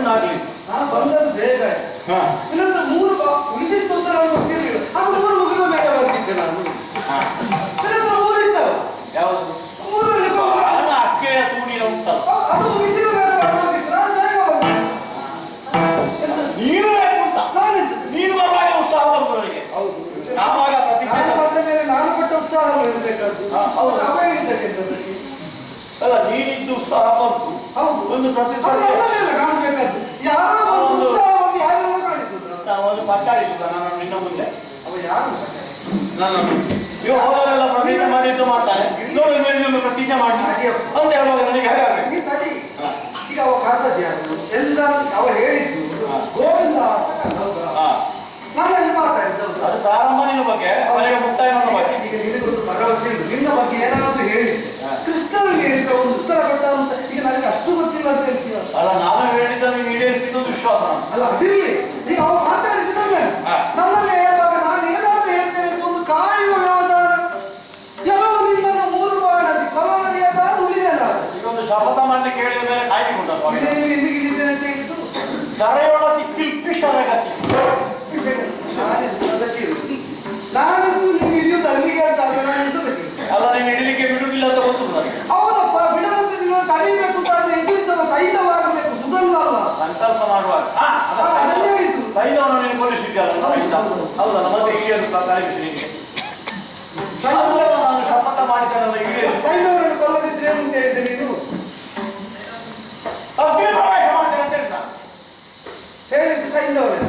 ಒಂದಾಗ್ಲಿ. ಬಂದದ್ದು ಬೇಗ ಇಲ್ಲಂದ್ರೆ ಮೂರು ಉಳಿದಿತ್ತು ಅಂತ ನಾನು ಗೊತ್ತಿರಲಿಲ್ಲ. ಅದು ಮೂರು ಮುಗಿದ ಮೇಲೆ ಬರ್ತಿದ್ದೆ ನಾನು. ಮೂರು ಇತ್ತಲ್ಲ ಯಾವುದು ಮೂರಲ್ಲಿ ಅಕ್ಕೆಯ ತೂಣಿನ ಉಂಟಲ್ಲ ಅದು ಮುಗಿಸಿದ ಮೇಲೆ ಬರ್ಬೋದಿತ್ತು. ನಾನು ಬೇಗ ಬಂದೆ. ನೀನು ನೀನು ಬರುವಾಗ ಉತ್ಸಾಹ ಬಂದವರಿಗೆ. ಹೌದು, ನಾವಾಗ ನಾನು ಬಂದ ಮೇಲೆ ನಾನು ಕೊಟ್ಟ ಉತ್ಸಾಹ ಇರಬೇಕಾದ್ರು ಅಲ್ಲ, ನೀನಿದ್ದು ಉತ್ಸಾಹ ಬಂತು. ಹೌದು, ಒಂದು ಪ್ರತಿಸ್ಪರ್ಧೆ ಕಾಣಬೇಕಾದ್ದು ಯಾರೋ ಉತ್ಸಾಹವನ್ನು ಯಾರೆಲ್ಲ ಕಾಣಿಸುದು. ಒಂದು ಮಾತಾಡಿದ್ದ ನಾನು ನಿನ್ನ ಮುಂದೆ. ಅವ ಯಾರು ನಾನು ಇವು ಹೋದರೆಲ್ಲ ಪ್ರತಿಜ್ಞೆ ಮಾಡಿದ್ದು ಮಾಡ್ತಾರೆ. ನೋಡಿ ಮೇಲೆ ಪ್ರತಿಜ್ಞೆ ಮಾಡಿ ಅಂತ ಹೇಳುವಾಗ ನನಗೆ ಹೇಗಾಗಬೇಕು? ತಡಿ, ಈಗ ಅವ ಕಾದದ್ದು ಯಾರು ಎಲ್ಲ ಅವ ಹೇಳಿದ್ದು ಗೋವಿಂದ ನಾನಲ್ಲಿ ಮಾತಾಡಿದ್ದು ಅದು ಪ್ರಾರಂಭ ನಿನ್ನ ಬಗ್ಗೆ, ಅವರಿಗೆ ಮುಕ್ತಾಯ ನನ್ನ ಬಗ್ಗೆ. ಈಗ ನಿನಗೊಂದು ಭರವಸೆ ಇಲ್ಲ, ನಿನ್ನ ಬಗ್ಗೆ ಏನಾದ್ರು ಹೇಳಿದ್ದೆ ಕೃಷ್ಣನಿಗೆ ಹೇಳಿದ್ರೆ ಒಂದು ಉತ್ತರ ಕೊಟ್ಟ ಅಂತ. ಈಗ ನನಗೆ ಅಷ್ಟು ಗೊತ್ತಿಲ್ಲ ಅಂತ ಹೇಳ್ತೀಯ. ಅಲ್ಲ, ನಾನು ಹೇಳಿದ್ದ ನೀವು ಈಡೇರಿಸಿದ್ದು ವಿಶ್ವಾಸ ಅಲ್ಲ, ಅದಿರ್ಲಿ. ಈಗ ಅವ ಮಾತಾಡಿದ್ದು ನನ್ನಲ್ಲಿ ಹೇಳುವಾಗ ನಾನು ಏನಾದ್ರೂ ಹೇಳ್ತೇನೆ ಅಂತ ಒಂದು ಕಾಯುವ ವ್ಯವಧಾನ. ಕೆಲವು ನಿನ್ನನ್ನು ಮೂರು ಮಾಡಲಿ ಕಲವರಿಯಾದ ಉಳಿದೇನ ಈಗ ಒಂದು ಶಪಥ ಮಾಡಲಿಕ್ಕೆ ಹೇಳಿದ ಮೇಲೆ ಕಾಯ್ದುಕೊಂಡ ಇಲ್ಲಿದ್ದೇನೆ ಅಂತ ಹೇಳಿದ್ದು ದರೆಯೊಳ ಕಿಲ್ಪಿಷರಗತಿ ನಾನಿದ್ದು ನೀವು ಹಿಡಿಯುವುದು ಅಲ್ಲಿಗೆ ಅಂತ ಆದ್ರೆ ನಾನು ಎಂತದಕ್ಕೆ? ಅಲ್ಲ, ನೀನು ಹಿಡಿಲಿಕ್ಕೆ ಬಿಡುವುದಿಲ್ಲ ಅಂತ ಗೊತ್ತು ನನಗೆ. ಹೌದಪ್ಪ, ಬಿಡದಂತೆ ನೀವು ತಡೆಯಬೇಕು ಅಂತ ಆದ್ರೆ ಎದುರಿದ್ದವ ಸೈನ್ಯವಾಗಬೇಕು, ಸುಧನ್ವ ಅಲ್ಲ. ಸಂಕಲ್ಪ ಮಾಡುವಾಗ ಅದನ್ನೇ ಹೇಳಿದ್ದು. ಸೈನ್ಯವನ್ನು ನೀನು ಕೊಲಿಸಿದ್ಯಲ್ಲ. ಹೌದಲ್ಲ, ಮತ್ತೆ ಈಡೇರು ಕಲಿಸಿ ನಿಮಗೆ ನಾನು ಶಪಥ ಮಾಡಿದ್ದೇನಲ್ಲ. ಈಡೇರು ಸೈನ್ಯವನ್ನು ಕೊಲ್ಲದಿದ್ರೆ ಅಂತ ಹೇಳಿದ್ದೆ ನೀನು. ಅಗ್ನಿ ಪ್ರವೇಶ ಮಾಡ್ತೇನೆ ಅಂತ ಹೇಳಿದ. ಹೇಳಿದ್ದು ಸೈನ್ಯವರೇ,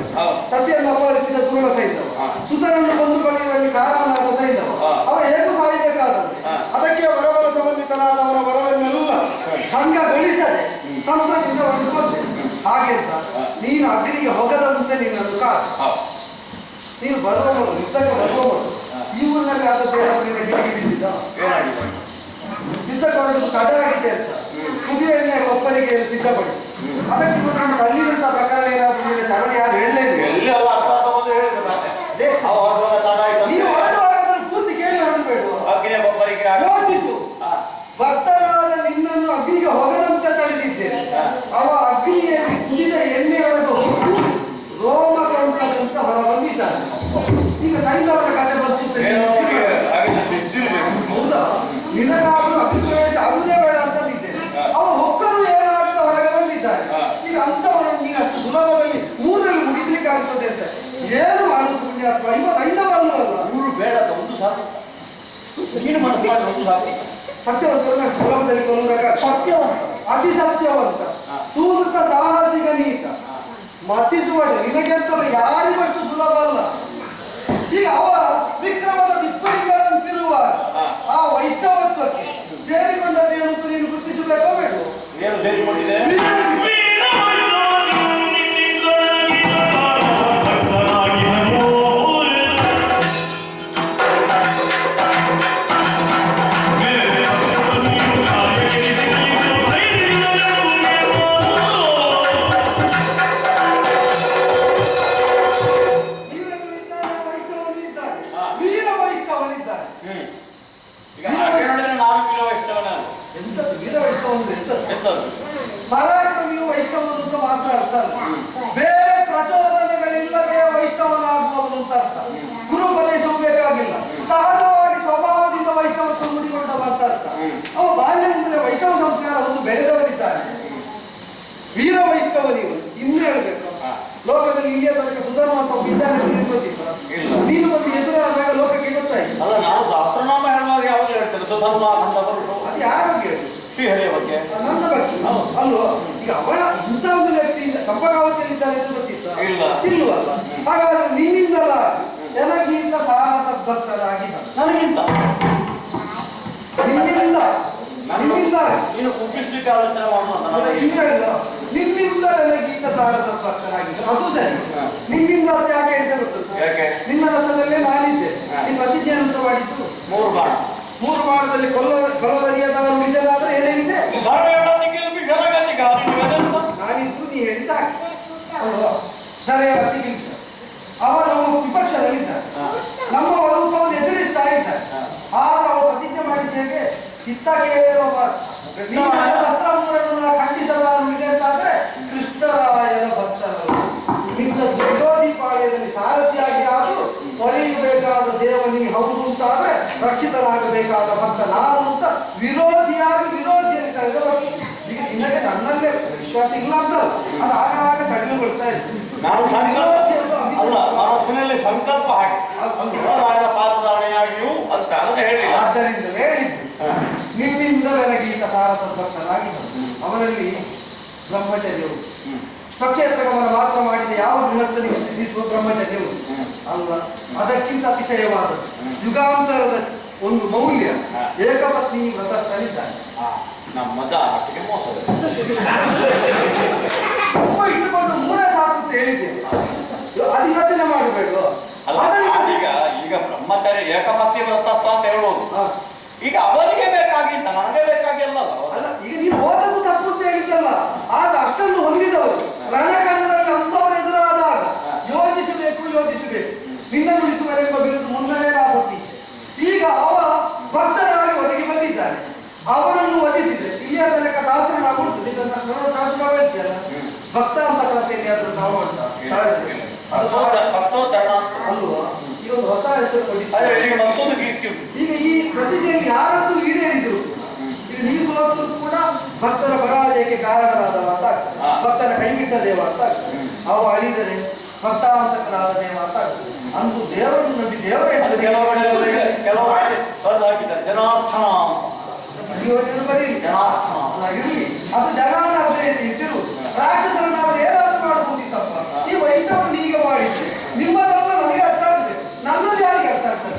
ಸತ್ಯವನ್ನು ಅಪಹರಿಸಿದ ದುರುಳ ಸೈನ್ಯವ, ಸುತನನ್ನು ಕೊಂದು ಪಡೆಯುವಲ್ಲಿ ಕಾರಣನಾದ ಸೈನ್ಯವ. ಅವ ಹೇಗೂ ಸಾಯಬೇಕಾದಂತೆ ಅದಕ್ಕೆ ವರವರ ಸಮನ್ವಿತನಾದವರ ವರವನ್ನೆಲ್ಲ ಭಂಗಗೊಳಿಸದೆ ತಂತ್ರದಿಂದ ಒಂದು ಕೊಂದೆ. ಹಾಗೆ ಅಂತ ನೀನು ಅಗ್ನಿಗೆ ಹೋಗದಂತೆ ನಿನ್ನನ್ನು ಕಾದು ನೀನು ಬರುವ ಮೊದಲು ಯುದ್ಧಕ್ಕೆ ಬರುವ ಮೊದಲು ಈ ಊರಿನಲ್ಲಿ ಆದದ್ದೇನಾದ್ರು ನಿನ್ನ ಗಿಡಿಗೆ ಬಿದ್ದಿದ್ದ? ಯುದ್ಧಕ್ಕೆ ಹೊರಟು ತಡೆ ಆಗಿದೆ ಅಂತ ಕುದಿಯ ಎಣ್ಣೆ ಒಬ್ಬರಿಗೆ ಸಿದ್ಧಪಡಿಸಿ ಅದಕ್ಕೆ ನಮ್ಮ ಹಳ್ಳಿಗಿಂತ ಪ್ರಕಾರ ಏನಾದ್ರು ನಿನ್ನ ಚಲನೆ ಯಾರು ಹೇಳಲೇಬೇಕು. ನೀವು ಹೊರಡುವಾಗ ಪೂರ್ತಿ ಕೇಳಿ ಹೊರಡಬೇಡ. ಯೋಚಿಸು, ಭಕ್ತರಾದ ನಿನ್ನನ್ನು ಅಗ್ನಿಗೆ ಹೋಗದಂತೆ ತಡೆದಿದ್ದೇನೆ. ಅವ ಅಗ್ನಿಯಲ್ಲಿ ಕುದಿದ ಎಣ್ಣೆಯೊಳಗೆ ಹೋಗಿ ರೋಮ ಕೊಂಡಂತ ಹೊರ ಬಂದಿದ್ದಾನೆ. ಈಗ ಸೈನ್ಯವರ ಕಥೆ ಬರ್ತದೆ. ಹೌದಾ, ನಿನಗಾದ್ರೂ ಅಗ್ನಿ ಪ್ರವೇಶ ಆಗುವುದೇ ಬೇಡ ಅಂತಂದಿದ್ದೇನೆ. ಅವ ಹೊಕ್ಕರು ಏನಾಗ್ತಾ ಹೊರಗೆ ಬಂದಿದ್ದಾನೆ. ಈಗ ಅಂತವರನ್ನು ನೀನು ಅಷ್ಟು ಸುಲಭದಲ್ಲಿ ಮೂರಲ್ಲಿ ಮುಗಿಸ್ಲಿಕ್ಕೆ ಆಗ್ತದೆ ಅಂತ ಏನು ಮಾಡುವುದು ಪುಣ್ಯಾತ್ಮ? ಇವ ಸೈನ್ಯವಲ್ಲ, ಮೂರು ಬೇಡ ಒಂದು ಸಾಕು. ನೀನು ಮನಸ್ಸು ಮಾಡಿ ಒಂದು ಸಾಕು. ಸತ್ಯವಂತರನ್ನ ಸುಲಭದಲ್ಲಿ ಕೊಲ್ಲುವುದಕ್ಕೆ ಸತ್ಯವಂತ, ಅತಿ ಸತ್ಯವಂತ, ಸೂದೃತ, ಸಾಹಸಿಕ, ನೀತ, ಮತಿಸುವ ನಿನಗೆ ಅಂತಲ್ಲ ಯಾರಿಗಷ್ಟು ಸುಲಭ ಅಲ್ಲ. ಈಗ ಅವ ವಿಕ್ರಮದ ವಿಸ್ಫುಲಿಂಗಂತಿರುವ ಆ ವೈಷ್ಣವತ್ವಕ್ಕೆ ಸೇರಿಕೊಂಡದ್ದೇನು ಅಂತ ನೀನು ಗುರುತಿಸಬೇಕೋ ಬೇಡ? ಏನು ಸೇರಿಕೊಂಡಿದೆ? ಪರಾಕ್ರಮಿಯು ವೈಷ್ಣವನು ಅಂತ ಮಾತ್ರ ಅರ್ಥ ಅಲ್ಲ, ಬೇರೆ ಪ್ರಚೋದನೆಗಳಿಲ್ಲದೆ ವೈಷ್ಣವನಾಗುವವನು ಅಂತ ಅರ್ಥ. ಗುರುಪದೇಶವು ಬೇಕಾಗಿಲ್ಲ, ಸಹಜವಾಗಿ ಸ್ವಭಾವದಿಂದ ವೈಷ್ಣವತ್ವ ಮೂಡಿಕೊಂಡವ ಅಂತ ಅರ್ಥ. ಅವ ಬಾಲ್ಯದಿಂದಲೇ ವೈಷ್ಣವ ಸಂಸ್ಕಾರ ಒಂದು ಬೆಳೆದವನಿದ್ದಾನೆ. ವೀರ ವೈಷ್ಣವನಿವು ಇನ್ನು ಹೇಳ್ಬೇಕು. ಲೋಕದಲ್ಲಿ ಇಲ್ಲಿಯ ತನಕ ಸುಧರ್ಮ ಅಂತ ಇದ್ದಾನೆ ನೀನು ಬಂದು ಎದುರಾದಾಗ ಲೋಕಕ್ಕೆ ಗೊತ್ತಾಯ್ತು. ಅಲ್ಲ, ನಾನು ಶಾಸ್ತ್ರನಾಮ ಹೇಳುವಾಗ ಯಾವಾಗ ಹೇಳ್ತೇನೆ ಸುಧರ್ಮ ಅಂತ ಬರುವುದು. ಅದು ಯಾರ ಬಗ್ಗೆ ಹೇಳಿ? ಶ್ರೀಹರಿಯ ಬಗ್ಗೆ, ನನ್ನ ಬಗ್ಗೆ ಅಲ್ವೋ? ಈಗ ಅವ ಇಂಥ ಒಂದು ವ್ಯಕ್ತಿಯಿಂದ ಕಂಪಗಾವತಿಯಲ್ಲಿದ್ದಾರೆ ಅಂತ ಗೊತ್ತಿತ್ತ? ಇಲ್ವಲ್ಲ. ಹಾಗಾದ್ರೆ ನಿನ್ನಿಂದಲ್ಲ ನನಗಿಂತ ಸಾರ ಸದ್ಭಕ್ತರಾಗಿ ನನಗಿಂತ ನಿನ್ನಿಂದ ನೀನು ಕುಗ್ಗಿಸ್ಲಿಕ್ಕೆ ಆಲೋಚನೆ ಮಾಡುವ ಇಲ್ಲ ಇಲ್ಲ, ನಿನ್ನಿಂದ ನನಗೀತ ಸಾರ ಸದ್ಭಕ್ತರಾಗಿದ್ದರು. ಅದು ಸರಿ. ನಿನ್ನಿಂದ ಯಾಕೆ ಅಂತ ಗೊತ್ತು? ನಿನ್ನ ರಥದಲ್ಲೇ ನಾನಿದ್ದೆ. ನೀನು ಪ್ರತಿಜ್ಞೆ ಅಂತ ಮಾಡಿದ್ದು ಮೂರು ಬಾಣದಲ್ಲಿ ಕೊಲ್ಲದರಿಯದವರು ಉಳಿದದಾದ್ರೆ ಏನೇನಿದೆ? ನಾನಿದ್ರು ನೀ ಹೇಳಿದ ಅಲ್ವಾ? ಧರೆಯ ಅತಿಗಿಂತ ಅವ ನಮ್ಮ ವಿಪಕ್ಷದಲ್ಲಿದ್ದಾರೆ, ನಮ್ಮ ವರೂಪವನ್ನು ಎದುರಿಸ್ತಾ ಇದ್ದಾರೆ. ಆದ್ರೆ ಅವ ಪ್ರತಿಜ್ಞೆ ಮಾಡಿದ್ದೇವೆ ಹಿತ್ತ ಕೇಳುವ ಶಸ್ತ್ರಮೂರನ್ನು ಖಂಡಿಸದ ಅಂತಾದ್ರೆ ಕೃಷ್ಣರಾಯ ನಾನು ಅಂತ ವಿರೋಧಿಯಲ್ಲಿ ಕರೆದವರು. ಈಗ ನಿನಗೆ ನನ್ನಲ್ಲೇ ವಿಶ್ವಾಸ ಇಲ್ಲ ಅಂತ ಅದು ಆಗ ಸಡಿಲು ಬರ್ತಾ ಇತ್ತು. ನಾನು ಅಲ್ಲ ಮನಸ್ಸಿನಲ್ಲಿ ಸಂಕಲ್ಪ ಹಾಕಿ ಪಾದಧಾರಣೆಯಾಗಿಯೂ ಅಂತ ಅದನ್ನು ಹೇಳಿ ಆದ್ದರಿಂದಲೇ ಹೇಳಿದ್ದು ನಿನ್ನಿಂದ ನನಗೆ ಈತ ಸಾರ ಸಂಪರ್ಕನಾಗಿ ಅವನಲ್ಲಿ ಬ್ರಹ್ಮಚರ್ಯವು ಸ್ವಕ್ಷೇತ್ರ ಗಮನ ಮಾತ್ರ ಮಾಡಿದ ಯಾವ ಗೃಹಸ್ಥನಿಗೆ ಸಿದ್ಧಿಸುವ ಬ್ರಹ್ಮಚರ್ಯವು ಅಲ್ಲ, ಅದಕ್ಕಿಂತ ಅತಿಶಯವಾದದ್ದು ಯುಗಾಂತರದ ಒಂದು ಮೌಲ್ಯ ಏಕಪತ್ನಿ ವ್ರತಸ್ಥನಿದ್ದಾನೆ. ನಮ್ಮದ ಆಟಿಗೆ ಮೋಸದ ತುಂಬ ಇಟ್ಟುಕೊಂಡು ಮೂರೇ ಸಾಕು ಅಂತ ಹೇಳಿದ್ದೇನೆ. ಅದು ಯೋಚನೆ ಮಾಡಬೇಕು. ಈಗ ಬ್ರಹ್ಮಚಾರಿ ಏಕಪತ್ನಿ ವ್ರತಸ್ಥ ಅಂತ ಹೇಳೋದು ಈಗ ಅವರಿಗೆ ಬೇಕಾಗಿತ್ತ ನನಗೆ ಬೇಕಾಗಿಲ್ಲ ಅಲ್ಲ. ಈಗ ನೀನು ಓದೋದು ತಪ್ಪು ಅಂತ ಹೇಳಿದ್ದಲ್ಲ, ಆಗ ಅಷ್ಟನ್ನು ಹೊಂದಿದವರು ರಣಕಣದಲ್ಲಿ ಅಂತವರು ಎದುರಾದಾಗ ಯೋಚಿಸಬೇಕು. ನಿನ್ನನ್ನು ಉಳಿಸುವರೆಂಬ ಬಿರುದು ಮುನ್ನವೇ ಆಗುತ್ತಿದೆ. ಈಗ ಅವ ಭಕ್ತರಾಗಿ ಒದಗಿ ಬಂದಿದ್ದಾನೆ, ಅವರನ್ನು ವಧಿಸಿದೆ. ಇಲ್ಲಿಯ ತನಕ ಶಾಸ್ತ್ರ ನಾವು ಶಾಸ್ತ್ರ ಹೇಳ್ತೀಯಲ್ಲ, ಭಕ್ತ ಅಂತ ಕಥೆಯಲ್ಲಿ ಆದ್ರೂ ನಾವು ಅಲ್ವಾ? ಈ ಒಂದು ಹೊಸ ಹೆಸರು ಮತ್ತೊಂದು ಕೀರ್ತಿ. ಈಗ ಈ ಪ್ರತಿಜ್ಞೆಯಲ್ಲಿ ಯಾರದ್ದು ಈಡೇರಿದ್ರು ಈಗ ನೀವು ಸೋತರು ಕೂಡ ಭಕ್ತರ ಪರಾಜಯಕ್ಕೆ ಕಾರಣರಾದವ ಅಂತ ಆಗ್ತದೆ, ಭಕ್ತರ ಕೈಬಿಟ್ಟ ದೇವ ಅಂತ ಆಗ್ತದೆ. ಅವ ಅಳಿದರೆ ಭಕ್ತಾಂತಕರಾದ ದೇವ ಅಂತ ಆಗ್ತದೆ. ಅಂದು ದೇವರನ್ನು ನಂಬಿ ದೇವರ ಜನಾರ್ದನ ಬರೀ ಇರಲಿ, ಅದು ಜನಾನ ಅಭ್ಯರ್ಥಿ ಇದ್ದಿರುವುದು. ರಾಕ್ಷಸರನ್ನಾದ್ರೂ ಏನಾದ್ರೂ ಮಾಡಬಹುದಿತ್ತಪ್ಪ. ಈ ವೈಷ್ಣವರು ಈಗ ಮಾಡಿದ್ರೆ ನಿಮ್ಮದೆಲ್ಲ ನನಗೆ ಅರ್ಥ ಆಗ್ತದೆ, ನನ್ನದು ಯಾರಿಗೆ ಅರ್ಥ ಆಗ್ತದೆ?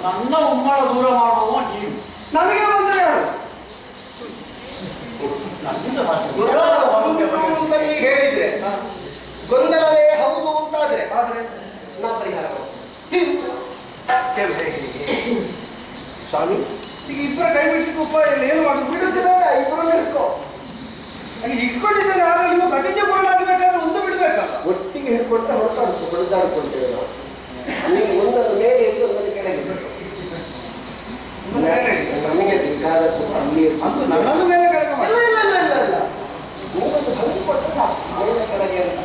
ನನ್ನ ಉಮ್ಮಳ ದೂರ ಮಾಡುವ ನೀವು ನನಗೆ ಬಂದರೆ ಯಾರು ಹೇಳಿದ್ರೆ ಗೊಂದಲವೇ ಹೌದು ಅಂತಾದ್ರೆ ಆದ್ರೆ ನಾ ಪರಿಹಾರ ಸ್ವಾಮಿ. ಈಗ ಇಬ್ಬರ ಕೈ ಬಿಟ್ಟು ಉಪಾಯ ಇಲ್ಲ, ಏನು ಮಾಡುದು? ಬಿಡುತ್ತಿಲ್ಲ, ಇಬ್ಬರನ್ನು ಹಿಡ್ಕೊ. ಇಟ್ಕೊಂಡಿದ್ದಾರೆ. ಆದ್ರೆ ನಿಮ್ಮ ಪ್ರತಿಜ್ಞೆ ಪೂರ್ಣ ಆಗಬೇಕಾದ್ರೆ ಒಂದು ಬಿಡ್ಬೇಕಲ್ಲ, ಒಟ್ಟಿಗೆ ಹಿಡ್ಕೊಳ್ತಾ ಹೊಡೆದಾಡ್ಕೊಳ್ತೇವೆ ನಾವು. ನೀವು ಒಂದರ ಮೇಲೆ ಇದ್ದು ಒಂದರ ಕೆಳಗೆ ನಮಗೆ ಬೇಕಾದದ್ದು ಅಲ್ಲಿ ಅಂತೂ ನನ್ನನ್ನು ಮೇಲೆ ಕೆಳಗೆ ಮಾಡಿ. ನೀವೊಂದು ಭಂಗಿ ಕೊಟ್ಟರೆ ಸಾಕು, ಮೇಲೆ ಕೆಳಗೆ ಅಂತ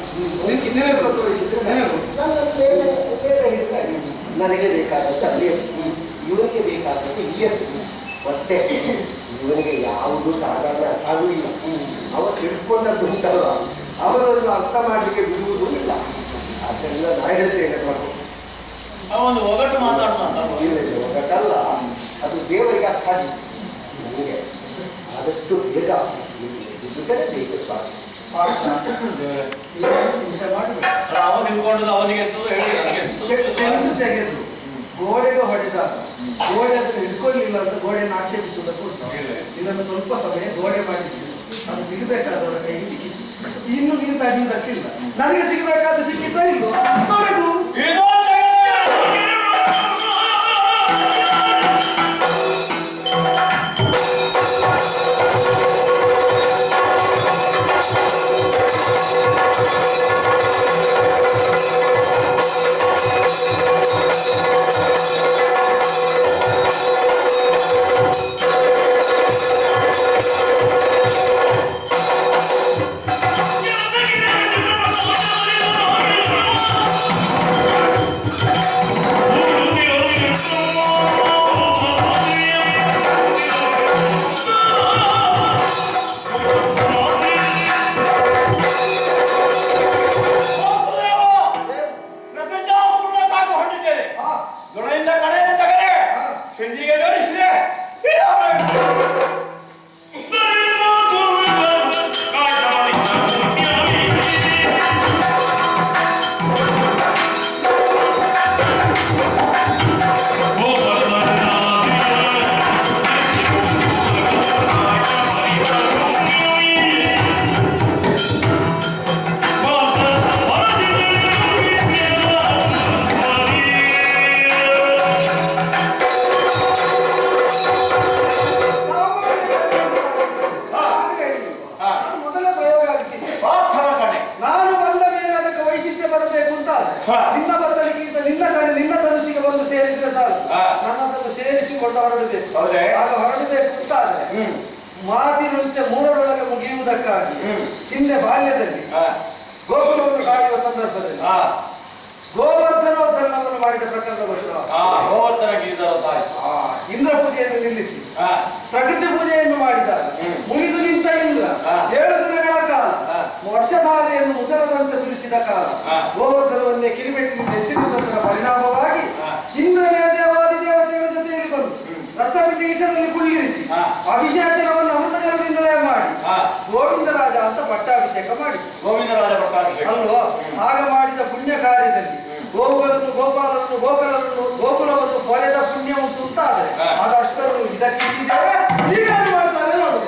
ನನಗೆ ಬೇಕಾದದ್ದು ಅಲ್ಲಿ, ಇವನಿಗೆ ಬೇಕಾದದ್ದು ಇಲ್ಲಿ ಮತ್ತೆ ಇವನಿಗೆ ಯಾವುದು ಸಾಧಾರಣ ಸಾಗುವುದಿಲ್ಲ. ಅವ ತಿಳ್ಕೊಂಡದ್ದು ಉಂಟಲ್ಲ, ಅವರನ್ನು ಅರ್ಥ ಮಾಡಲಿಕ್ಕೆ ಬಿಡುವುದೂ ಇಲ್ಲ. ಆದ್ದರಿಂದ ನಾ ಹೇಳ್ತೇನೆ ಮಗು, ಒಂದು ಒಗಟು ಮಾತಾಡೋಣ. ಒಗಟಲ್ಲ, ಅದು ದೇವರಿಗೆ ಅರ್ಥ ಆಗಿದೆ. ನನಗೆ ಆದಷ್ಟು ಬೇಗ ಬಿಟ್ಟರೆ ಬೇಕು ಸ್ವಾಮಿ. ಅವನು ನಿಂತ್ಕೊಂಡು ಅವನಿಗೆ ಚೆಂಡು ತೆಗೆದು ಗೋಡೆಗೆ ಹೊಡೆದ, ಗೋಡೆ ಅದನ್ನು ಹಿಡ್ಕೊಳ್ಳಿಲ್ಲ ಅಂತ ಗೋಡೆಯನ್ನು ಆಕ್ಷೇಪಿಸುವುದಕ್ಕೂ ಇದನ್ನು ಸ್ವಲ್ಪ ಸಮಯ ಗೋಡೆ ಮಾಡಿದ್ದು ಅದು ಸಿಗಬೇಕಾದವರ ಕೈಗೆ ಸಿಕ್ಕಿತು. ಇನ್ನು ನೀನು ತಡೆಯುವುದಕ್ಕಿಲ್ಲ. ನನಗೆ ಸಿಗಬೇಕಾದ ಸಿಕ್ಕಿದ್ದೋ ಇಲ್ಲೋ ನೋಡುದು. ಮಾತಿನಂತೆ ಮೂರರೊಳಗೆ ಮುಗಿಯುವುದಕ್ಕಾಗಿ ಹಿಂದೆ ಬಾಲ್ಯದಲ್ಲಿ ಗೋಕುಲವನ್ನು ಕಾಯುವ ಸಂದರ್ಭದಲ್ಲಿ ಗೋವರ್ಧನೋದ್ಧರಣವನ್ನು ಮಾಡಿದ ಪ್ರಕರಣ ಇಂದ್ರ ಪೂಜೆಯನ್ನು ನಿಲ್ಲಿಸಿ ಪ್ರಕೃತಿ ಪೂಜೆಯನ್ನು ಮಾಡಿದಾಗ ಮುಗಿದು ನಿಂತ ಇಂದ್ರ 7 ದಿನಗಳ ಕಾಲ ವರ್ಷಧಾರೆಯನ್ನು ಮುಸಲದಂತೆ ಸುರಿಸಿದ ಕಾಲ ಗೋವರ್ಧನವನ್ನೇ ಕಿರಿಮೆಟ್ಟಿನಿಂದ ಎತ್ತಿರುವುದರ ಪರಿಣಾಮವಾಗಿ ಇಂದ್ರನೇ ದೇವಾದಿ ದೇವತೆಗಳ ಜೊತೆಯಲ್ಲಿ ಬಂದು ರತ್ನಪೀಠದಲ್ಲಿ ಕುಳ್ಳಿರಿಸಿ ಅಭಿಷೇಕವನ್ನು ಅಮೃತಜಲದಿಂದಲೇ ಮಾಡಿ ಗೋವಿಂದರಾಜ ಅಂತ ಪಟ್ಟಾಭಿಷೇಕ ಮಾಡಿ ಅಲ್ವಾ ಆಗ ಮಾಡಿದ ಪುಣ್ಯ ಕಾರ್ಯದಲ್ಲಿ ಗೋವುಗಳನ್ನು ಗೋಕುಲವನ್ನು ಕೊರೆದ ಪುಣ್ಯ ಉಂಟು ಅಂತ ಆದರೆ ಅದಷ್ಟನ್ನು ಇದಕ್ಕಿದ್ದೇವೆ ಈಗ ಮಾಡ್ತಾರೆ ನೋಡಿ.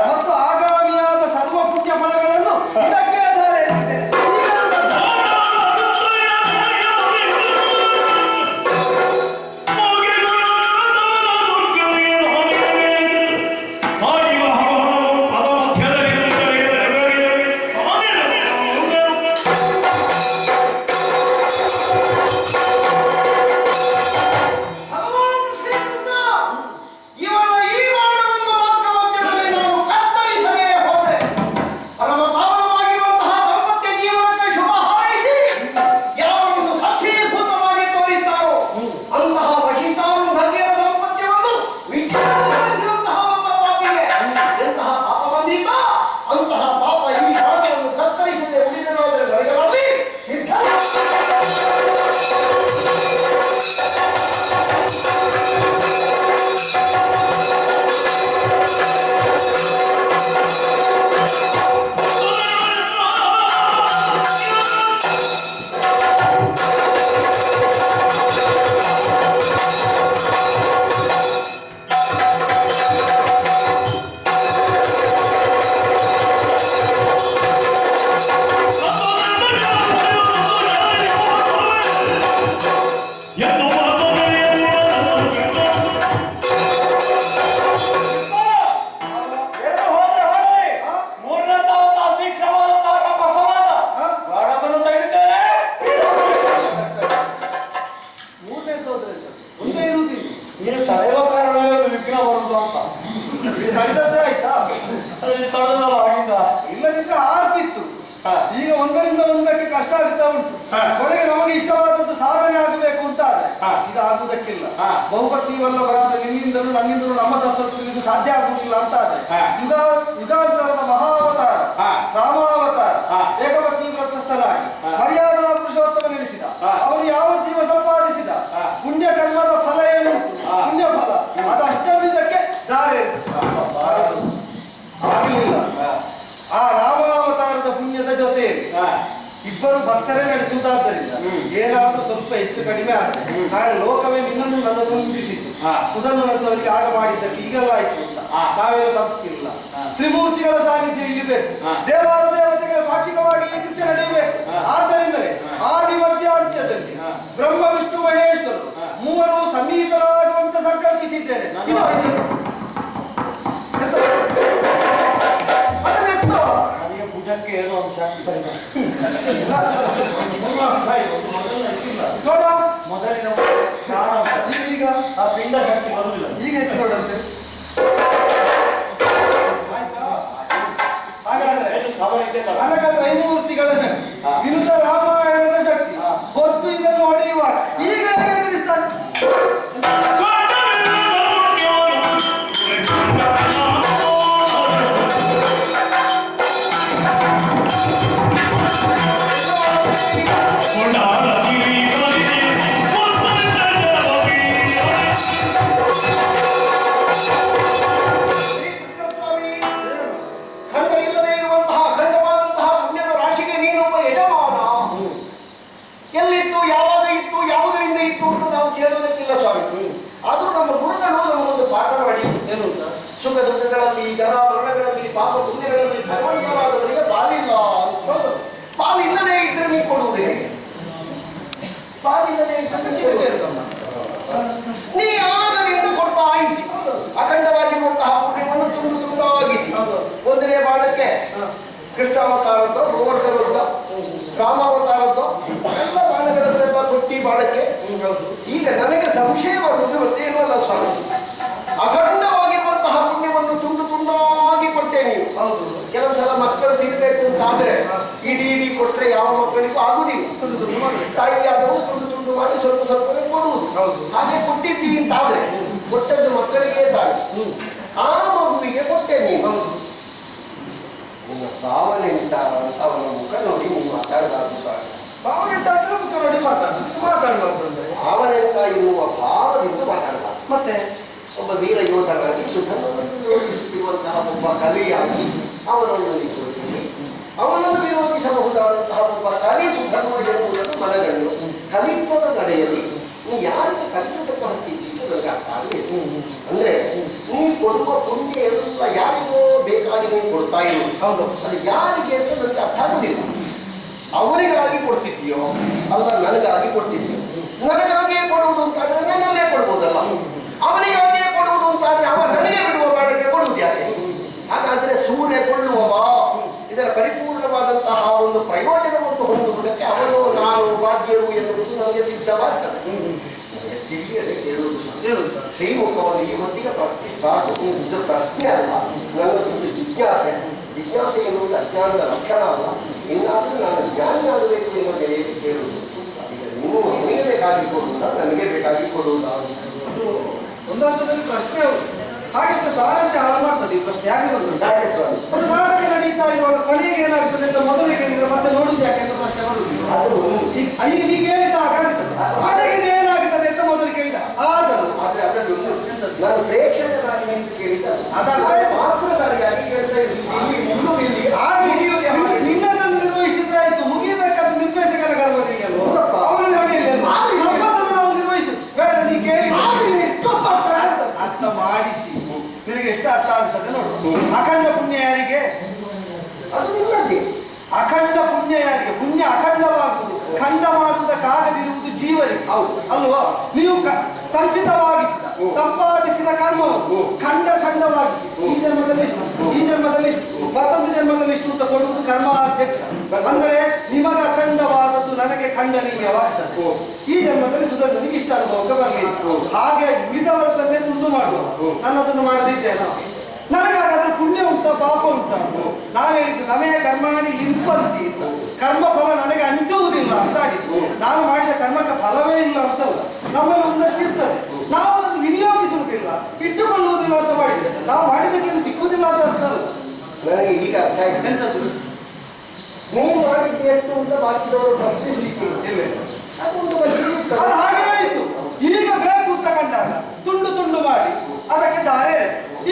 ಮತ್ತು ಆಗಾಮಿಯಾದ ಸರ್ವ ಪುಣ್ಯ ಫಲಗಳನ್ನು ಇದಕ್ಕೆ ಆಧಾರ ಎನ್ನುತ್ತೇನೆ. ಇಲ್ಲದಿದ್ರೆ ಆಗ್ತಿತ್ತು. ಈಗ ಒಂದರಿಂದ ಒಂದಕ್ಕೆ ಕಷ್ಟ ಆಗ್ತಾ ಉಂಟು. ಕೊನೆಗೆ ನಮಗೆ ಇಷ್ಟವಾದದ್ದು ಸಾಧನೆ ಆಗಬೇಕು ಅಂತ ಆದ್ರೆ ಇದು ಆಗುವುದಕ್ಕಿಲ್ಲ. ಬಹುಪತ್ನಿ ವಲ್ಲಭರಾದ ನಿನ್ನಿಂದಲೂ ನನ್ನಿಂದಲೂ ನಮ್ಮ ಸಂಸ್ಕೃತಿ ಇದು ಸಾಧ್ಯ ಆಗುವುದಿಲ್ಲ ಅಂತ ಆದ್ರೆ ಯುಗಾಂತರದ ಮಹಾವತಾರ ರಾಮಾವತಾರ ಏಕಪತ್ನಿ ವ್ರತಸ್ಥನಾಗಿ ಮರ್ಯಾದಾ ಪುರುಷೋತ್ತಮ ನೆನೆಸಿದ ಅವನು ಯಾವ ಜೀವ ಸಂಪಾದಿಸಿದ ಪುಣ್ಯ ಕರ್ಮದ ಫಲ ಏನು ಪುಣ್ಯ ಫಲ ಅದಷ್ಟನ್ನು ಇದಕ್ಕೆ ದಾರಿ ಆಗಲಿಲ್ಲ. ಆ ರಾಮಾವತಾರದ ಪುಣ್ಯದ ಜೊತೆ ಇಬ್ಬರು ವರ್ತನೆ ನಡೆಸುವುದಾದ್ದರಿಂದ ಏನಾದ್ರೂ ಸ್ವಲ್ಪ ಹೆಚ್ಚು ಕಡಿಮೆ ಆದರೆ ನಾಳೆ ಲೋಕವೇ ನಿನ್ನನ್ನು ನನ್ನನ್ನು ನಿಂದಿಸಿತು. ಸುಧನ್ವನಂತವರಿಗೆ ಆಗ ಮಾಡಿದ್ದಕ್ಕೆ ಈಗೆಲ್ಲ ಆಯ್ತು ಅಂತ ನಾವೇನು ತಪ್ಪಿಲ್ಲ. ತ್ರಿಮೂರ್ತಿಗಳ ಸಾನ್ನಿಧ್ಯ ಇಲ್ಲಿ ಬೇಕು. ದೇವಾನು ದೇವತೆಗಳ ಸಾಕ್ಷಿಕವಾಗಿ ಈ ಕೃತ್ಯ ನಡೆಯಬೇಕು. ಆದ್ದರಿಂದಲೇ ಆದಿ ಮಧ್ಯಾಂತ್ಯದಲ್ಲಿ ಬ್ರಹ್ಮ ವಿಷ್ಣು ಮಹೇಶ್ವರರು ಮೂವರು ಸನ್ನಿಹಿತರಾಗುವಂತೆ ಸಂಕಲ್ಪಿಸಿದ್ದೇನೆ. ಇದು ಪೂಜಕ್ಕೆ ಏನೋ ಅಂಶ ನೋಡ ಮೊದಲಿನ ಈಗ ಆ ಪಿಂಡ ಶಕ್ತಿ ಬರುವುದಿಲ್ಲ. ಈಗ ಎಷ್ಟು ನೋಡಂತೆ ಆಯ್ತಾ? ಹಾಗಾದ್ರೆ ಅನಕ ತ್ರೈಮೂರ್ತಿಗಳ ಶಕ್ತಿ ವಿರುದ್ಧ ರಾಮಾಯಣದ ಶಕ್ತಿ ಹೊತ್ತು ಇದನ್ನು ಹೊಡೆಯುವಾಗ ಈಗ ಹೇಗೆ ತಿಳಿಸ್ತಾನೆ? ಎಲ್ಲಿತ್ತು, ಯಾವಾಗ ಇತ್ತು, ಯಾವುದರಿಂದ ಇತ್ತು ಅಂತ ನಾವು ಕೇಳುವುದಕ್ಕಿಲ್ಲ ಸ್ವಾಮಿ. ಆದರೂ ನಮ್ಮ ಗುರುಗಳು ನಮ್ಮೊಂದು ಪಾಠ ಮಾಡಿ ಏನು ಅಂತ, ಸುಖ ದುಃಖಗಳಲ್ಲಿ ಜನ ಮರಣಗಳಲ್ಲಿ ಪಾಪ ಪುಣ್ಯಗಳಲ್ಲಿ ಭಗವಂತವಾದವರಿಗೆ ಪಾಲಿಲ್ಲ ಅಂತ. ಪಾಲಿಲ್ಲದೆ ಇದ್ದರೆ ನೀವು ಕೊಡುವುದು ಹೇಗೆ? ಪಾಲಿಲ್ಲದೆ ಇದ್ದರೆ ನೀ ಆಗದಿಂದ ಕೊಡ್ತಾ ಇದ್ದಿ. ಅಖಂಡವಾಗಿರುವಂತಹ ಪುಣ್ಯವನ್ನು ತುಂಡು ತುಂಡಾಗಿಸಿ ಒಂದನೇ ಬಾಳಕ್ಕೆ ಕೃಷ್ಣಾವತಾರದ್ದು, ಗೋವರ್ಧನದ್ದು, ರಾಮಾವತಾರದ್ದು ಎಲ್ಲ ಬಾಣಗಳನ್ನೆಲ್ಲ ಕೊಟ್ಟಿ ಬಾಳಕ್ಕೆ. ಈಗ ನನಗೆ ಸಂಶಯ ಬರುವುದು ಮತ್ತೇನು ಅಲ್ಲ ಸ್ವಾಮಿ, ಅಖಂಡವಾಗಿರುವಂತಹ ಪುಣ್ಯವನ್ನು ತುಂಡು ತುಂಡಾಗಿ ಕೊಟ್ಟೆ ನೀವು. ಹೌದು, ಕೆಲವು ಸಲ ಮಕ್ಕಳು ಸಿಗಬೇಕು ಅಂತಾದ್ರೆ ಇಡೀ ಕೊಟ್ಟರೆ ಯಾವ ಮಕ್ಕಳಿಗೂ ಆಗುದಿಲ್ಲ. ತಾಯಿ ಆದವರು ತುಂಡು ತುಂಡು ಮಾಡಿ ಸ್ವಲ್ಪ ಸ್ವಲ್ಪವೇ ಕೊಡುವುದು. ಹಾಗೆ ಕೊಟ್ಟಿದ್ದಿ ಅಂತಾದ್ರೆ ಕೊಟ್ಟದ್ದು ಮಕ್ಕಳಿಗೆ ತಾಯಿ, ಆ ಮಗುವಿಗೆ ಕೊಟ್ಟೆ ನೀವು. ನಿಮ್ಮ ಭಾವನೆ ಉಂಟಾರ ಅಂತ ಅವನ ಮುಖ ನೋಡಿ ನೀವು ಮಾತಾಡಬಾರ್ದು ಸ್ವಾಮಿ. ಭಾವನೆ ಉಂಟಾದ್ರೆ ಮುಖ ನೋಡಿ ಮಾತಾಡಬಾರ್ದು ಅಂದ್ರೆ ಭಾವನೆ ಅಂತ ಇರುವ ಭಾವದಿಂದ ಮಾತಾಡಬಾರ್ದು. ಮತ್ತೆ ಒಬ್ಬ ವೀರ ಯೋಧನಾಗಿ ಸುಖಿರುವಂತಹ ಒಬ್ಬ ಕವಿಯಾಗಿ ಅವನನ್ನು ವಿರೋಧಿಸಿ ಅವನನ್ನು ವಿರೋಧಿಸಬಹುದಾದಂತಹ ಒಬ್ಬ ಕವಿ ಸುಖನು ಎನ್ನುವುದನ್ನು ಮನಗಂಡು ಕವಿತ್ವದ ನಡೆಯಲ್ಲಿ ನೀವು ಯಾರಿಗೆ ಕಲಿಸೋದಕ್ಕೆ ಹೊರಟಿದ್ದೀರಿ ನನಗೆ ಅರ್ಥ ಆಗಬೇಕು. ಅಂದ್ರೆ ನೀವು ಕೊಡುವ ಪುಣ್ಯ ಎಲ್ಲ ಯಾರಿಗೋ ಬೇಕಾಗಿ ನೀವು ಕೊಡ್ತಾ ಇರೋ, ಹೌದು, ಅದು ಯಾರಿಗೆ ಅಂತ ನನಗೆ ಅರ್ಥ ಆಗುದಿಲ್ಲ. ಅವರಿಗಾಗಿ ಕೊಡ್ತಿದ್ದೀಯೋ ಅಲ್ಲ ನನಗಾಗಿ ಕೊಡ್ತಿದ್ದೀಯೋ? ನನಗಾಗಿಯೇ ಕೊಡುವುದು ಅಂತಾದ್ರೆ ನನ್ನಲ್ಲೇ ಕೊಡ್ಬೋದಲ್ಲ. ಅವನಿಗಾಗಿಯೇ ಕೊಡುವುದು ಅಂತಾದ್ರೆ ಅವ ನನಗೆ ಬಿಡುವ ಬಾಡಿಗೆ ಕೊಡುವುದು ಯಾಕೆ? ಹಾಗಾದ್ರೆ ಸೂರ್ಯ ಕೊಳ್ಳುವವ ಇದರ ಪರಿಪೂರ್ಣವಾದಂತಹ ಒಂದು ಪ್ರಯೋಜನವನ್ನು ಹೊಂದುವುದಕ್ಕೆ ಅವನು ನಾನು ಬಾಧ್ಯರು ಎನ್ನುವುದು ನನಗೆ ಸಿದ್ಧವಾಗ್ತದೆ. ತಿಳಿಯದೆ ಕೇಳುವುದು ಶ್ರೀಮುಖವನ್ನು ಈ ಹೊತ್ತಿಗೆ ಪ್ರಶ್ನಿಸಬಾರದು. ಇದು ಪ್ರಶ್ನೆ ಅಲ್ಲ, ನನ್ನದೊಂದು ಜಿಜ್ಞಾಸೆ. ಜಿಜ್ಞಾಸೆ ಎನ್ನುವುದು ಅಜ್ಞಾನದ ಲಕ್ಷಣ ಅಲ್ಲ. ಇನ್ನಾದರೂ ನಾನು ಜ್ಞಾನಿ ಆಗಬೇಕು ಎನ್ನುವ ನೆಲೆಯಲ್ಲಿ ಕೇಳುವುದು. ಈಗ ನೀವು ನಿಮಗೆ ಬೇಕಾಗಿ ಕೊಡುವುದ ನನಗೆ ಬೇಕಾಗಿ ಕೊಡುವುದ? ಅದು ಒಂದರ್ಥದಲ್ಲಿ ಪ್ರಶ್ನೆ ಹೌದು. ಹಾಗಿದ್ರೆ ಸ್ವಾರಸ್ಯ ಹಾಳು ಮಾಡ್ತದೆ ಈ ಪ್ರಶ್ನೆ. ಯಾಕೆ ಬರ್ತದೆ? ಒಂದು ನಾಟಕ ನಡೀತಾ ಇರುವಾಗ ಕೊನೆಗೆ ಏನಾಗ್ತದೆ ಅಂತ ಮೊದಲೇ ಕೇಳಿದ್ರೆ ಮತ್ತೆ ನೋಡುದು ಯಾಕೆ ಅಂತ ಪ್ರಶ್ನೆ ಬರುವುದಿಲ್ಲ. ಈಗ ನೀ ಕೇಳಿದ ಹಾಗಾಗ್ತದೆ, ಕೊನೆಗೆ ಏನಾಗ್ತದೆ ಅಂತ ಮೊದಲು ಕೇಳಿದ. ಆದರೂ ನಾನು ಪ್ರೇಕ್ಷಕನಾಗಿ ನಿಂತು ಕೇಳಿದ ಅದರ ಮಾತೃಕಾರಿಯಾಗಿ ಕೇಳ್ತಾ ಇದ್ದೀನಿ. ನಿನ್ನದನ್ನು ನಿರ್ವಹಿಸಿದ್ರೆ ಆಯ್ತು, ಮುಗಿಬೇಕಾದ ನಿರ್ದೇಶಕರ ಗರ್ಭದಲ್ಲಿಯಲ್ವೋ ಅವನ ನಡೆಯಲ್ಲಿ ನಮ್ಮದನ್ನು ನಾವು ನಿರ್ವಹಿಸು. ಬೇಡ, ನೀ ಕೇಳಿ ಅರ್ಥ ಮಾಡಿಸಿ ನಿನಗೆ ಎಷ್ಟು ಅರ್ಥ ಆಗ್ತದೆ ನೋಡು. ಅಖಂಡ ಪುಣ್ಯ ಯಾರಿಗೆ? ಅಖಂಡ ಪುಣ್ಯ ಯಾರಿಗೆ? ಪುಣ್ಯ ಅಖಂಡವಾಗುವುದು, ಖಂಡ ಮಾಡುವುದಕ್ಕಾಗದಿರುವುದು ಜೀವರಿಗೆ ಅಲ್ವಾ? ನೀವು ಸಂಚಿತವಾಗಿಸಿದ ಸಂಪಾದಿಸಿದ ಕರ್ಮವನ್ನು ಖಂಡವಾಗಿಸಿ ಈ ಜನ್ಮದಲ್ಲಿ ಇಷ್ಟು ಮತ್ತೊಂದು ಜನ್ಮದಲ್ಲಿ ಇಷ್ಟು ಅಂತ ಕೊಡುವುದು ಕರ್ಮಾಧ್ಯಕ್ಷ. ಅಂದರೆ ನಿಮಗ ಅಖಂಡವಾದದ್ದು ನನಗೆ ಖಂಡನೀಯವಾಗ್ತದೆ. ಈ ಜನ್ಮದಲ್ಲಿ ಸುಧನ್ವನಿಗೆ ಇಷ್ಟ ಅನುಭವಕ್ಕೆ ಬರಲಿಲ್ಲ. ಹಾಗೆ ಉಳಿದವರದನ್ನೇ ತುಂಡು ಮಾಡುವ ನನ್ನದನ್ನು ಮಾಡದಿದ್ದೇನೆ. ನನಗಾಗಾದ್ರೆ ಪುಣ್ಯ ಉಂಟ ಪಾಪ ಉಂಟ? ನಾನು ಹೇಳಿದ್ದು ನಮೇ ಕರ್ಮಾಣಿ ಲಿಂಪಂತಿ ಅಂತ, ಕರ್ಮ ಫಲ ನನಗೆ ಅಂಟುವುದಿಲ್ಲ ಅಂತ ಆಡಿದ್ದು. ನಾನು ಮಾಡಿದ ಕರ್ಮಕ್ಕೆ ಫಲವೇ ಇಲ್ಲ ಅಂತಲ್ಲ, ನಮ್ಮಲ್ಲಿ ಒಂದಷ್ಟು ಇರ್ತದೆ, ನಾವು ಅದನ್ನು ವಿನಿಯೋಗಿಸುವುದಿಲ್ಲ, ಇಟ್ಟುಕೊಳ್ಳುವುದಿಲ್ಲ ಅಂತ ಮಾಡಿದ್ರೆ ನಾವು ಮಾಡಿದ್ದಕ್ಕೆ ಸಿಕ್ಕುವುದಿಲ್ಲ ಅಂತ ಅರ್ಥ ಅಲ್ಲ. ನನಗೆ ಈಗ ಅರ್ಥ ಆಗಿದೆ. ಎಂತದ್ದು? ನೀವು ಮಾಡಿದ್ದು ಎಷ್ಟು ಅಂತ ಬಾಕಿದವರು ಪ್ರಶ್ನಿಸಲಿಕ್ಕೆ ಇಲ್ಲ. ಅದು ಹಾಗೆ ಆಯಿತು. ಈಗ ಬೇಕು ಅಂತ ಕಂಡಾಗ ತುಂಡು ತುಂಡು ಮಾಡಿ ಅದಕ್ಕೆ ದಾರೆ.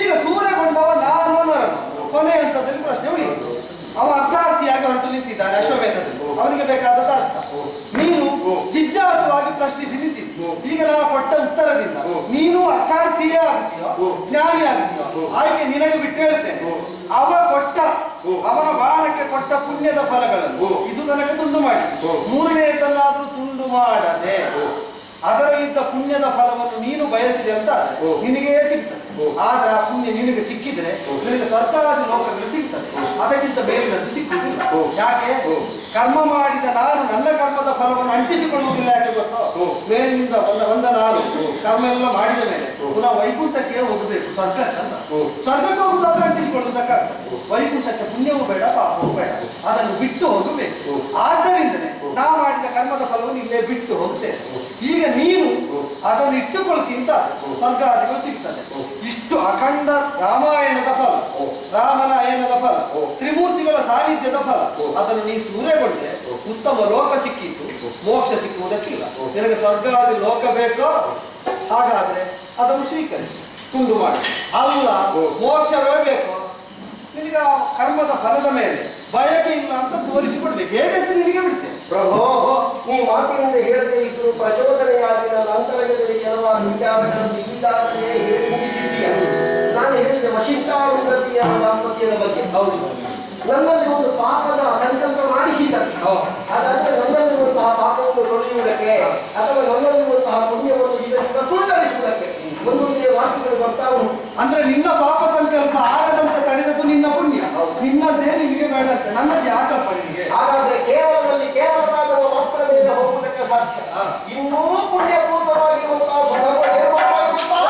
ಈಗ ಸೂರ್ಯಗೊಂಡವ ನಾನು ನರನು ಕೊನೆ ಹಂತದಲ್ಲಿ ಪ್ರಶ್ನೆ ಉಳಿಯಿತು. ಅವ ಅರ್ಥಾರ್ಥಿಯಾಗಿ ಹೊರಟು ನಿಂತಿದ್ದಾನೆ ಅಶ್ವಮೇಧದಲ್ಲಿ. ಅವನಿಗೆ ಪ್ರಶ್ನಿಸಬೇಕಾದದ್ದು ಅರ್ಥ. ನೀನು ಜಿಜ್ಞಾಸುವಾಗಿ ಪ್ರಶ್ನಿಸಿ ನಿಂತಿದ್ದಿ. ಈಗ ನಾನು ಕೊಟ್ಟ ಉತ್ತರದಿಂದ ನೀನು ಅರ್ಥಾರ್ಥಿಯೇ ಆಗ್ತೀಯೋ ಜ್ಞಾನಿ ಆಗ್ತೀಯೋ ಆಯ್ಕೆ ನಿನಗೆ ಬಿಟ್ಟು ಹೇಳ್ತೇನೆ. ಅವನ ಬಾಳಕ್ಕೆ ಕೊಟ್ಟ ಪುಣ್ಯದ ಫಲಗಳನ್ನು ಇದು ತನಕ ತುಂಡು ಮಾಡಿ ಮೂರನೆಯದನ್ನಾದ್ರೂ ತುಂಡು ಮಾಡದೆ ಅದರಲ್ಲಿದ್ದ ಪುಣ್ಯದ ಫಲವನ್ನು ನೀನು ಬಯಸಿದೆ ಅಂತ ನಿನಗೇ ಸಿಗ್ತದೆ. ಆದ್ರೆ ಆ ಪುಣ್ಯ ನಿನಗೆ ಸಿಕ್ಕಿದ್ರೆ ನಿನಗೆ ಸರ್ಕಾರದ ಲೋಕಗಳು ಸಿಗ್ತದೆ, ಅದಕ್ಕಿಂತ ಬೇರೆದ್ದು ಸಿಕ್ಕುವುದಿಲ್ಲ. ಯಾಕೆ? ಕರ್ಮ ಮಾಡಿದ ನಾನು ನನ್ನ ಕರ್ಮದ ಫಲವನ್ನು ಅಂಟಿಸಿಕೊಳ್ಳುವುದಿಲ್ಲ. ಯಾಕೆ ಗೊತ್ತೋ? ಮೇಲಿನಿಂದ ಬಂದ ನಾನು ಕರ್ಮ ಎಲ್ಲ ಮಾಡಿದ ಮೇಲೆ ಪುನಃ ವೈಕುಂಠಕ್ಕೆ ಹೋಗಬೇಕು, ಸ್ವರ್ಗಕ್ಕಲ್ಲ. ಸ್ವರ್ಗಕ್ಕೆ ಹೋಗುವುದಾದ್ರೆ ಅಂಟಿಸಿಕೊಳ್ಳುವುದಕ್ಕಾಗ್ತದೆ. ವೈಕುಂಠಕ್ಕೆ ಪುಣ್ಯವೂ ಬೇಡ ಪಾಪವೂ ಬೇಡ, ಅದನ್ನು ಬಿಟ್ಟು ಹೋಗಬೇಕು. ಆದ್ದರಿಂದಲೇ ನಾವು ಮಾಡಿದ ಕರ್ಮದ ಫಲವನ್ನು ಇಲ್ಲೇ ಬಿಟ್ಟು ಹೋಗ್ತೇವೆ. ಈಗ ನೀನು ಅದನ್ನು ಇಟ್ಟುಕೊಳ್ತಿಂತ ಸ್ವರ್ಗಾದಿಗಳು ಸಿಗ್ತದೆ. ಇಷ್ಟು ಅಖಂಡ ರಾಮಾಯಣದ ಫಲ, ರಾಮನ ಅಯನದ ಫಲ, ತ್ರಿಮೂರ್ತಿಗಳ ಸಾನ್ನಿಧ್ಯದ ಫಲ ಅದನ್ನು ನೀ ಸೂರ್ಯಗೊಂಡ್ರೆ ಉತ್ತಮ ಲೋಕ ಸಿಕ್ಕಿತ್ತು, ಮೋಕ್ಷ ಸಿಕ್ಕುವುದಕ್ಕಿಲ್ಲ. ನಿನಗೆ ಸ್ವರ್ಗಾದಿ ಲೋಕ ಬೇಕೋ? ಹಾಗಾದ್ರೆ ಅದನ್ನು ಸ್ವೀಕರಿಸಿ, ತುಂಡು ಮಾಡಿ. ಅಲ್ಲ ಮೋಕ್ಷವೇ ಬೇಕು, ನಿನಗೆ ಆ ಕರ್ಮದ ಫಲದ ಮೇಲೆ ಬಯಕೆ ಇಲ್ಲ ಅಂತ ತೋರಿಸಿಕೊಡ್ಬೇಕು. ಹೇಗಂತ ನಿನಗೆ ಬಿಡ್ತೇನೆ. ಪ್ರಭೋ, ಈ ಮಾತಿನಿಂದ ಹೇಳದೆ ಇದ್ರು ಪ್ರಚೋದನೆಯಾಗಿ ನನ್ನ ಅಂತರಂಗದಲ್ಲಿ ಕೆಲವಾರು ವಿಚಾರಗಳನ್ನು ಈಗಾಗಲೇ ಹೇಳಿ ಮುಗಿಸಿದ್ದೀಯ. ನಾನು ಹೇಳಿದ ವಶಿಷ್ಠಾವೃತ್ತಿಯ ದಾಂಪತ್ಯದ ಬಗ್ಗೆ. ಹೌದು, ನನ್ನಲ್ಲಿ ಒಂದು ಪಾಪದ ಸಂಕಲ್ಪ ಮಾಡಿಸಿದ್ದಾರೆ. ಹಾಗಾದ್ರೆ ನನ್ನಲ್ಲಿರುವಂತಹ ಪಾಪವನ್ನು ತೊಳೆಯುವುದಕ್ಕೆ ಅಥವಾ ನನ್ನಲ್ಲಿರುವಂತಹ ಪುಣ್ಯವನ್ನು ಇದರಿಂದ ಸುಳ್ಳರಿಸುವುದಕ್ಕೆ ಒಂದೊಂದೇ ವಾಕ್ಯಗಳು ಬರ್ತಾ ಉಂಟು. ಅಂದ್ರೆ ನಿನ್ನ ಪಾಪ ಸಂಕಲ್ಪ ಆಗದಂತೆ ತಡೆದದ್ದು ನಿನ್ನ ಪುಣ್ಯ, ನಿನ್ನದೇ ನಿನಗೆ ಬೇಡ ಅಂತ. ನನ್ನದು ಯಾಕಪ್ಪ ನಿನಗೆ? ಹಾಗಾದ್ರೆ ಕೇವಲದಲ್ಲಿ ಕೇವಲವಾದ ಮಾತ್ರ ಮೇಲೆ ಹೋಗುವುದಕ್ಕೆ ಸಾಧ್ಯ. ಇನ್ನೂ ಪುಣ್ಯಪೂರ್ವವಾಗಿರುವಂತಹ ಸಂದರ್ಭ ನಿರ್ಮಾಣವಾಗಿರುತ್ತಾ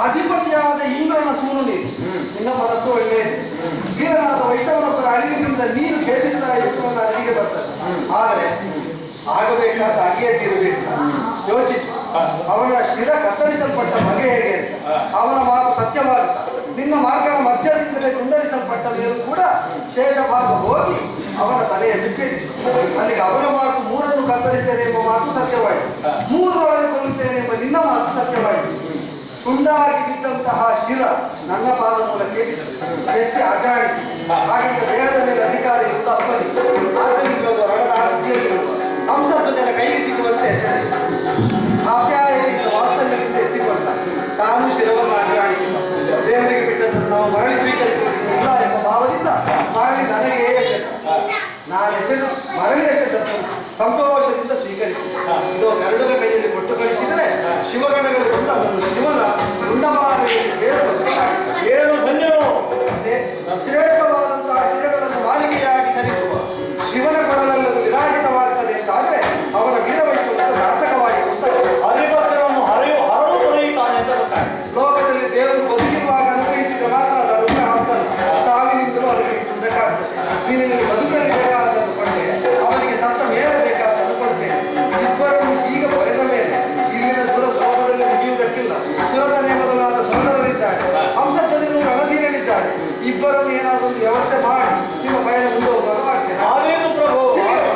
ಅಧಿಪತಿಯಾದ ಇಂದ್ರನ ಸೂನು ನೀನು. ನಿನ್ನ ಮನಸ್ಸು ಒಳ್ಳೆಯದು. ವೀರನಾದ ವೈಷ್ಣವನೊಬ್ಬರ ಅರಿವಿನಿಂದ ನೀನು ಖೇದಿಸಿದ ಯುಕ್ತವನ್ನು ಅರಿವಿಗೆ ಬರ್ತದೆ. ಆದರೆ ಆಗಬೇಕಾದ ಅಗಿಯದಿರಬೇಕು. ಯೋಚಿಸು. ಅವನ ಶಿರ ಕತ್ತರಿಸಲ್ಪಟ್ಟ ಬಗೆ ಹೇಗೆ ಅಂತ ಅವನ ಮಾತು ಸತ್ಯವಾಗುತ್ತ ನಿನ್ನ ಮಾರ್ಗಣ ಮಧ್ಯದಿಂದಲೇ ಕುಂಡರಿಸಲ್ಪಟ್ಟ ಮೇಲೂ ಕೂಡ ಶೇಷ ಭಾಗ ಹೋಗಿ ಅವನ ತಲೆಯನ್ನು ಛೇದಿಸಿ ಅಲ್ಲಿಗೆ ಅವನ ಮಾತು ಮೂರನ್ನು ಕತ್ತರಿಸ್ತೇನೆ ಎಂಬ ಮಾತು ಸತ್ಯವಾಯಿತು, ಮೂರರೊಳಗೆ ಕೊಲ್ಲುತ್ತೇನೆ ಎಂಬ ನಿನ್ನ ಮಾತು ಸತ್ಯವಾಯಿತು. ತುಂಡಾಗಿ ಬಿದ್ದಂತಹ ಶಿರ ನನ್ನ ಪಾದ ಮೂಲಕ ಎತ್ತಿ ಅಜಾಡಿಸಿ ಹಾಗಿದ್ದ ದೇಹದ ಮೇಲೆ ಅಧಿಕಾರ ಇರುವುದು ಅಪ್ಪನಿ. ಆದ್ದರಿಂದ ರಣದ ಹಾದಿಯಲ್ಲಿರುವ ಹಂಸಧ್ವಜನ ಕೈಗೆ ಸಿಗುವಂತೆ ಹೆಸರು ಆಪ್ಯಾಯದಿಂದ ವಾತ್ಸಲ್ಯದಿಂದ ಎತ್ತಿಕೊಂಡ ತಾನು ಶಿರವನ್ನು ಅಜಾಡಿಸಿದ. ದೇವರಿಗೆ ಬಿಟ್ಟದ್ದನ್ನು ನಾವು ಮರಳಿ ಸ್ವೀಕರಿಸುವುದಿಲ್ಲ ಎಂಬ ಭಾವದಿಂದ ಮರಳಿ ನನಗೆ ಎಸೆದ. ನಾನು ಎಸೆದು ಮರಳಿ ಎಸೆದ ಸಂತೋಷ